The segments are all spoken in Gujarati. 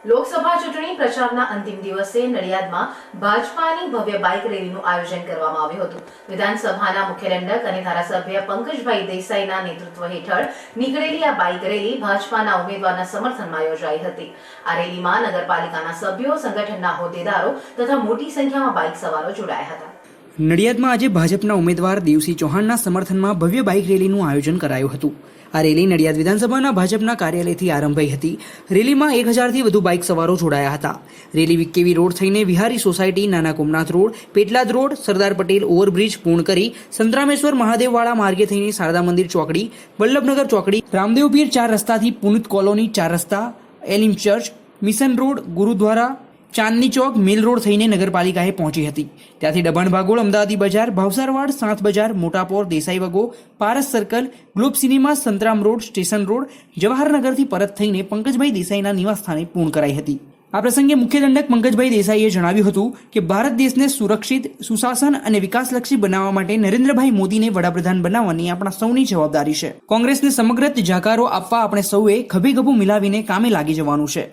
લોકસભા ચૂંટણી પ્રચારના અંતિમ દિવસે નડિયાદમાં ભાજપાની ભવ્ય બાઇક રેલીનું આયોજન કરવામાં આવ્યું હતું। વિધાનસભાના મુખ્ય દંડક અને ધારાસભ્ય પંકજભાઈ દેસાઈના નેતૃત્વ હેઠળ નીકળેલી આ બાઇક રેલી ભાજપાના ઉમેદવારના સમર્થનમાં યોજાઈ હતી। આ રેલીમાં નગરપાલિકાના સભ્યો, સંગઠનના હોદ્દેદારો તથા મોટી સંખ્યામાં બાઇક સવારો જોડાયા હતા। નડિયાદમાં આજે ભાજપના ઉમેદવાર દેવસિંહ ચૌહાણના સમર્થનમાં ભવ્ય બાઇક રેલીનું આયોજન કરાયું હતું। આ રેલી નડિયાદ વિધાનસભાના ભાજપના કાર્યાલયથી આરંભાઈ હતી। રેલીમાં 1000થી વધુ બાઇક સવારો જોડાયા હતા। રેલી વિકેવી રોડ થઈને Vihari society, Nana Komnath road, Petlad road, Sardar Patel overbridge પૂર્ણ કરી સંતરામેશ્વર મહાદેવવાળા માર્ગે થઈને શારદા મંદિર ચોકડી, વલ્લભનગર ચોકડી, રામદેવ પીર 4 રસ્તાથી પુનિત કોલોની 4 રસ્તા, એલિમ church, mission road, gurdwara, Chandni Chowk, mill road થઈને નગરપાલિકાએ પહોંચી હતી। ત્યાંથી દબાણ ભાગોળ, અમદાવાદી બજાર, ભાવસારવાડ, સાત બજાર, Motapor, Desai Vago, Paras circle, Globe cinema, Santram road, station road, જવાહરનગરથી પરત થઈને પંકજભાઈ દેસાઈના નિવાસસ્થાને પૂર્ણ કરાઈ હતી। આ પ્રસંગે મુખ્ય દંડક પંકજભાઈ દેસાઈએ જણાવ્યું હતું કે ભારત દેશને સુરક્ષિત, સુશાસન અને વિકાસલક્ષી બનાવવા માટે નરેન્દ્રભાઈ મોદીને વડાપ્રધાન બનાવવાની આપણા સૌની જવાબદારી છે। કોંગ્રેસને સમગ્ર જાકારો આપવા આપણે સૌએ ખભે ખભું મિલાવીને કામે લાગી જવાનું છે।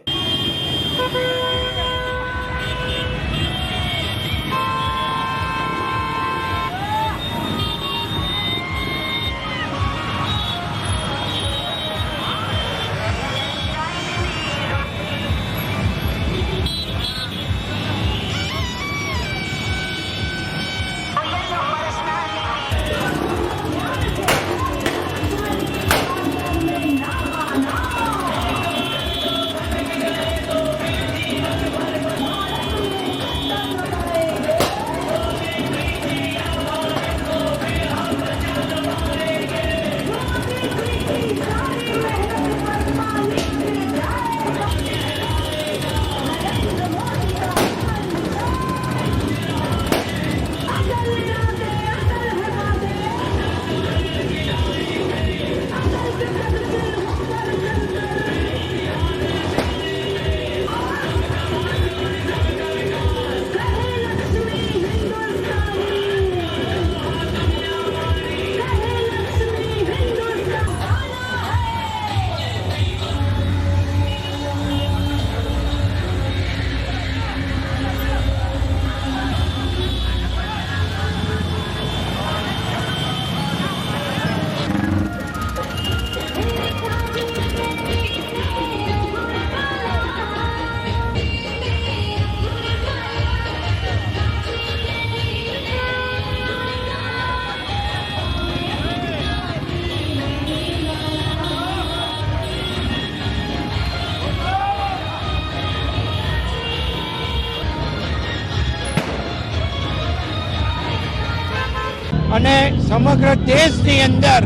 અને સમગ્ર દેશની અંદર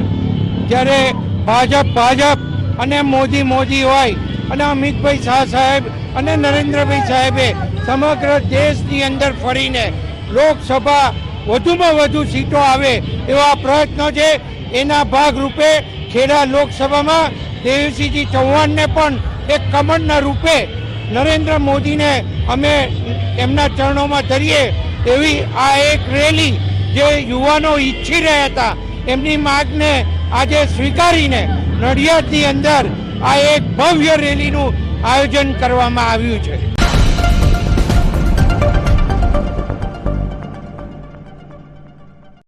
જ્યારે ભાજપ અને મોદી હોય અને અમિતભાઈ શાહ સાહેબ અને નરેન્દ્રભાઈ સાહેબે સમગ્ર દેશની અંદર ફરીને લોકસભા વધુમાં વધુ સીટો આવે એવા પ્રયત્નો છે। એના ભાગરૂપે ખેડા લોકસભામાં દેવસિંહજી ચૌહાણને પણ એક કમળના રૂપે નરેન્દ્ર મોદીને અમે એમના ચરણોમાં ધરીએ એવી આ એક રેલી જે યુવાનો ઈચ્છી રહ્યા હતા એમની માંગને આજે સ્વીકારીને નડિયાદની અંદર આ એક ભવ્ય રેલીનું આયોજન કરવામાં આવ્યું છે।